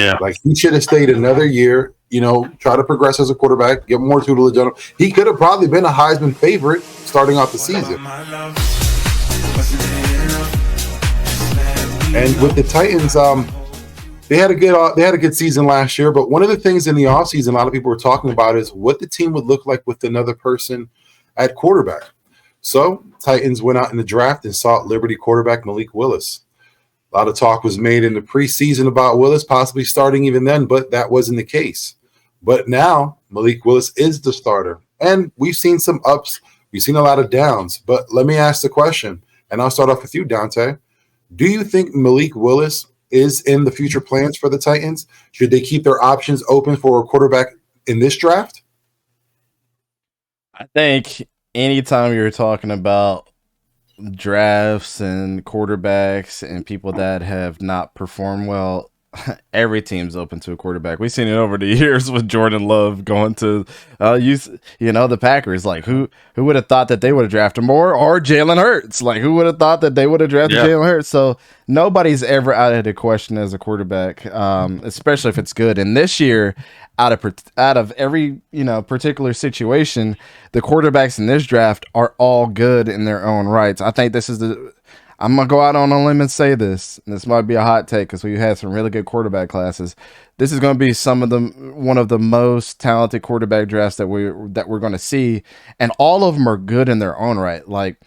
Yeah. Like, he should have stayed another year, try to progress as a quarterback, get more tutelage on him. He could have probably been a Heisman favorite starting off the season. And with the Titans, they had a good season last year. But one of the things in the offseason a lot of people were talking about is what the team would look like with another person at quarterback. So Titans went out in the draft and sought Liberty quarterback Malik Willis. A lot of talk was made in the preseason about Willis possibly starting even then, but that wasn't the case. But now Malik Willis is the starter. And we've seen some ups. We've seen a lot of downs. But let me ask the question, and I'll start off with you, Dante. Do you think Malik Willis is in the future plans for the Titans? Should they keep their options open for a quarterback in this draft? I think anytime you're talking about drafts and quarterbacks and people that have not performed well, every team's open to a quarterback. We've seen it over the years with Jordan Love going to the Packers. Like, who would have thought that they would have drafted more, or Jalen Hurts? Like, who would have thought that they would have drafted Jalen Hurts? So nobody's ever out of the question as a quarterback, especially if it's good. And this year, out of every particular situation, the quarterbacks in this draft are all good in their own rights. I think this is I'm going to go out on a limb and say this. And this might be a hot take because we had some really good quarterback classes. This is going to be one of the most talented quarterback drafts that we're going to see. And all of them are good in their own right. Like,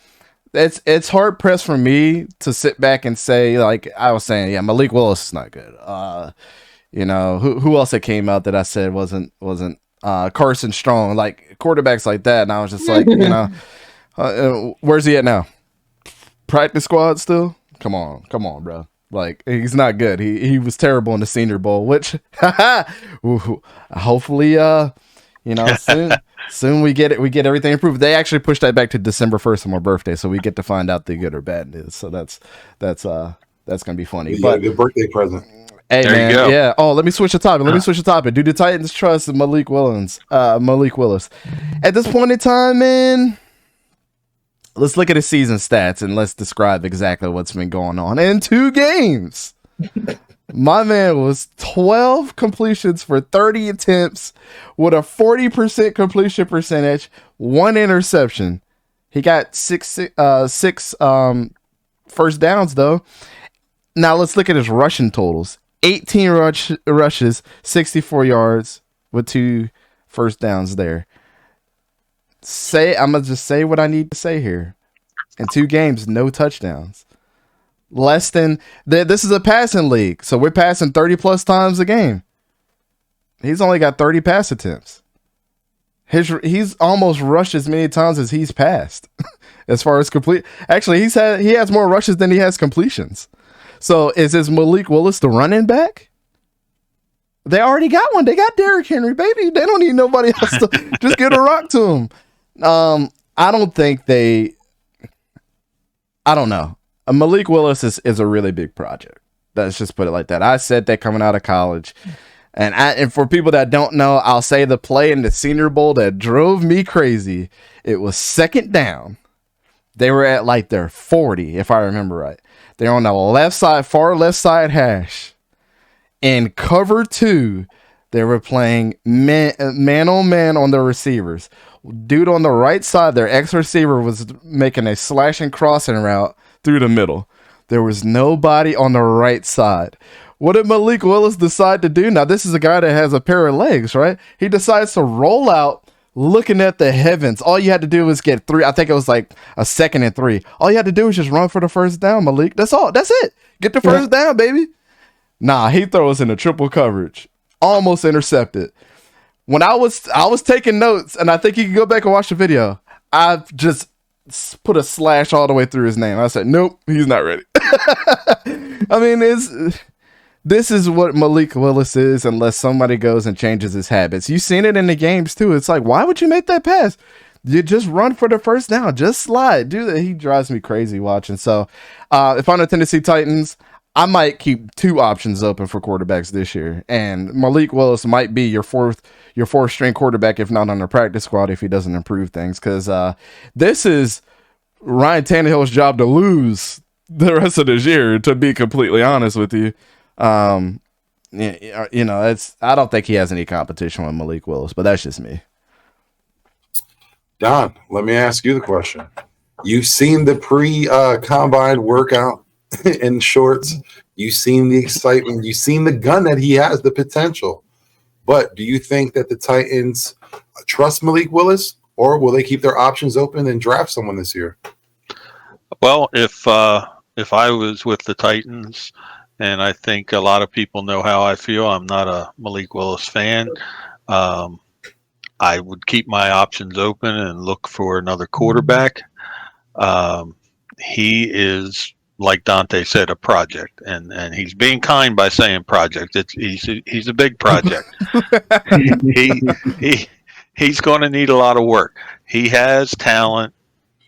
it's hard pressed for me to sit back and say, like I was saying, Malik Willis is not good. Who else that came out that I said wasn't Carson Strong, like quarterbacks like that. And I was just like, where's he at now? Practice squad still? Come on, bro. Like, he's not good. He was terrible in the Senior Bowl, which hopefully soon we get everything improved. They actually pushed that back to December 1st on my birthday, so we get to find out the good or bad news. So that's gonna be funny. But the birthday present. Hey, there man, you go. Yeah. Oh, let me switch the topic. Do the Titans trust Malik Willis? At this point in time, man, let's look at his season stats and let's describe exactly what's been going on. In 2 games, my man was 12 completions for 30 attempts with a 40% completion percentage, 1 interception. He got six first downs, though. Now let's look at his rushing totals. 18 rushes, 64 yards with 2 first downs there. I'm going to just say what I need to say here. In 2 games, no touchdowns. Less than... This is a passing league, so we're passing 30-plus times a game. He's only got 30 pass attempts. He's almost rushed as many times as he's passed. As far as complete... Actually, he has more rushes than he has completions. So is this Malik Willis the running back? They already got one. They got Derrick Henry, baby. They don't need nobody else to just get a rock to him. I don't think I don't know. Malik Willis is a really big project. Let's just put it like that. I said that coming out of college. And for people that don't know, I'll say the play in the Senior Bowl that drove me crazy. It was 2nd down. They were at like their 40, if I remember right. They're on the far left side hash. In cover 2, they were playing man on man on the receivers. Dude on the right side, their ex-receiver was making a slash and crossing route through the middle. There was nobody on the right side. What did Malik Willis decide to do? Now, this is a guy that has a pair of legs, right? He decides to roll out looking at the heavens. All you had to do was get 3. I think it was like a 2nd and 3. All you had to do was just run for the first down, Malik. That's all. That's it. Get the first down, baby. Nah, he throws in a triple coverage. Almost intercepted. When I was taking notes, and I think you can go back and watch the video, I just put a slash all the way through his name. I said, nope, he's not ready. I mean, this is what Malik Willis is unless somebody goes and changes his habits. You've seen it in the games, too. It's like, why would you make that pass? You just run for the first down. Just slide. Do that. He drives me crazy watching. So if I'm the Tennessee Titans, I might keep 2 options open for quarterbacks this year. And Malik Willis might be your fourth string quarterback, if not on the practice squad, if he doesn't improve things. Because this is Ryan Tannehill's job to lose the rest of this year, to be completely honest with you. I don't think he has any competition with Malik Willis, but that's just me. Don, let me ask you the question. You've seen the pre-combine workout in shorts. You've seen the excitement. You've seen the gun that he has, the potential. But do you think that the Titans trust Malik Willis, or will they keep their options open and draft someone this year? Well, if I was with the Titans, and I think a lot of people know how I feel, I'm not a Malik Willis fan. I would keep my options open and look for another quarterback. He is, like Dante said, a project, and he's being kind by saying project. He's a big project. He's going to need a lot of work. He has talent,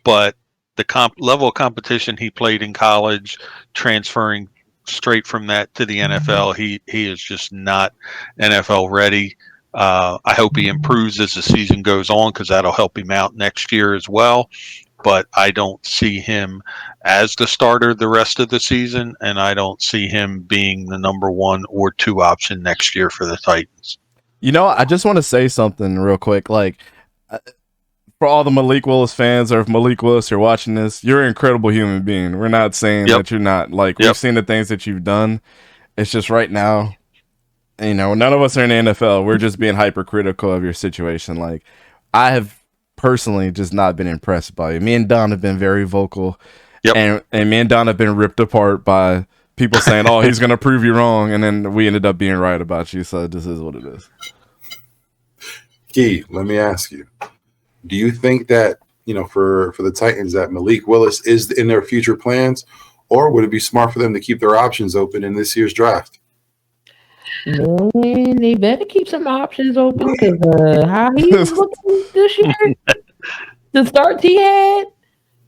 but the level of competition he played in college, transferring straight from that to the NFL, he is just not NFL ready. I hope he improves as the season goes on, because that'll help him out next year as well. But I don't see him as the starter the rest of the season, and I don't see him being the number 1 or 2 option next year for the Titans. I just want to say something real quick. Like, for all the Malik Willis fans, or if Malik Willis, you're watching this, you're an incredible human being. We're not saying that you're not. Like, we've seen the things that you've done. It's just right now, none of us are in the NFL. We're just being hypercritical of your situation. Like, I have personally just not been impressed by you. Me and Don have been very vocal, and me and Don have been ripped apart by people saying, "Oh, he's going to prove you wrong," and then we ended up being right about you. So this is what it is. Key, let me ask you: do you think that for the Titans that Malik Willis is in their future plans, or would it be smart for them to keep their options open in this year's draft? Man, they better keep some options open, because how he was looking this year, the starts he had,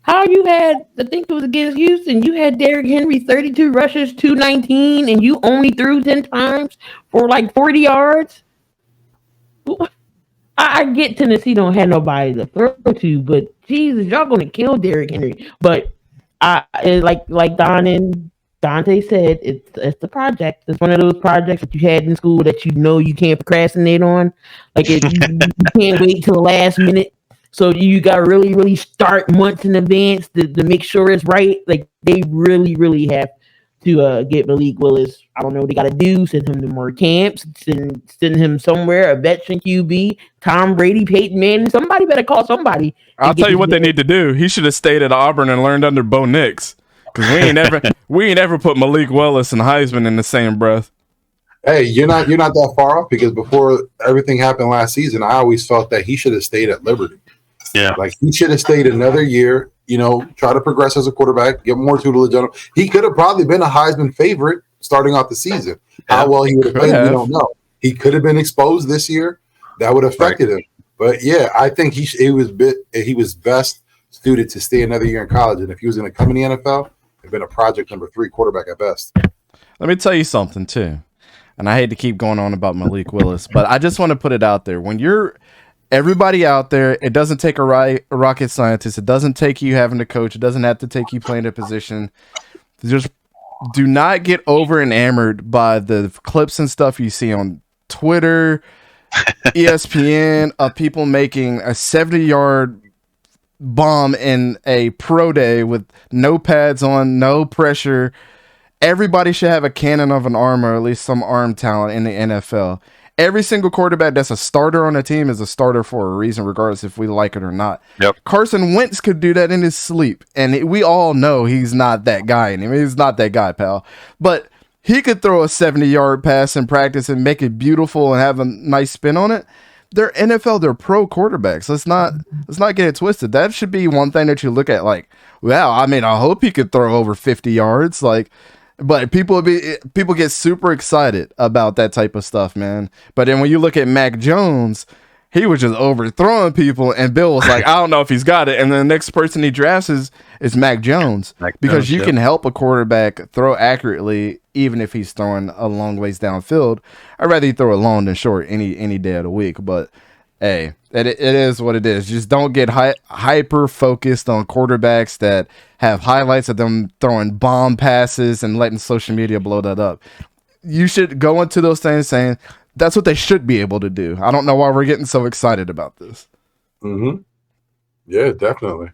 how you had, I think it was against Houston, you had Derrick Henry 32 rushes, 219, and you only threw 10 times for like 40 yards. I get Tennessee don't have nobody to throw to, but Jesus, y'all gonna kill Derrick Henry. But like Don and Dante said, it's the project. It's one of those projects that you had in school that you can't procrastinate on. Like you can't wait till the last minute. So you got to really, really start months in advance to make sure it's right. Like they really, really have to get Malik Willis. I don't know what they got to do. Send him to more camps. Send him somewhere. A veteran QB, Tom Brady, Peyton Manning. Somebody better call somebody. I'll tell you what they need to do. He should have stayed at Auburn and learned under Bo Nix. Because we ain't ever put Malik Willis and Heisman in the same breath. Hey, you're not that far off, because before everything happened last season, I always felt that he should have stayed at Liberty. Yeah, like he should have stayed another year. Try to progress as a quarterback, get more tutelage on him. He could have probably been a Heisman favorite starting off the season. How well he would have played, we don't know. He could have been exposed this year. That would have affected him. But yeah, I think he was best suited to stay another year in college. And if he was going to come in the NFL, it'd been a project number 3 quarterback at best. Let me tell you something too. And I hate to keep going on about Malik Willis, but I just want to put it out there. When you're everybody out there, it doesn't take a rocket scientist. It doesn't take you having to coach. It doesn't have to take you playing a position. Just do not get over enamored by the clips and stuff you see on Twitter, ESPN, of people making a 70-yard bomb in a pro day with no pads on, no pressure. Everybody should have a cannon of an arm, or at least some arm talent in the NFL. Every single quarterback that's a starter on a team is a starter for a reason, regardless if we like it or not. Yep. Carson Wentz could do that in his sleep, and we all know he's not that guy anymore. He's not that guy, pal. But he could throw a 70-yard pass in practice and make it beautiful and have a nice spin on it. They're NFL, they're pro quarterbacks. Let's not get it twisted. That should be one thing that you look at like, wow, I mean, I hope he could throw over 50 yards. Like, but people get super excited about that type of stuff, man. But then when you look at Mac Jones, he was just overthrowing people, and Bill was like, I don't know if he's got it. And then the next person he drafts is Mac Jones, because you can help a quarterback throw accurately even if he's throwing a long ways downfield. I'd rather he throw it long than short any day of the week. But hey, it is what it is. Just don't get hyper focused on quarterbacks that have highlights of them throwing bomb passes and letting social media blow that up. you should go into those things saying that's what they should be able to do. I don't know why we're getting so excited about this. Yeah, definitely.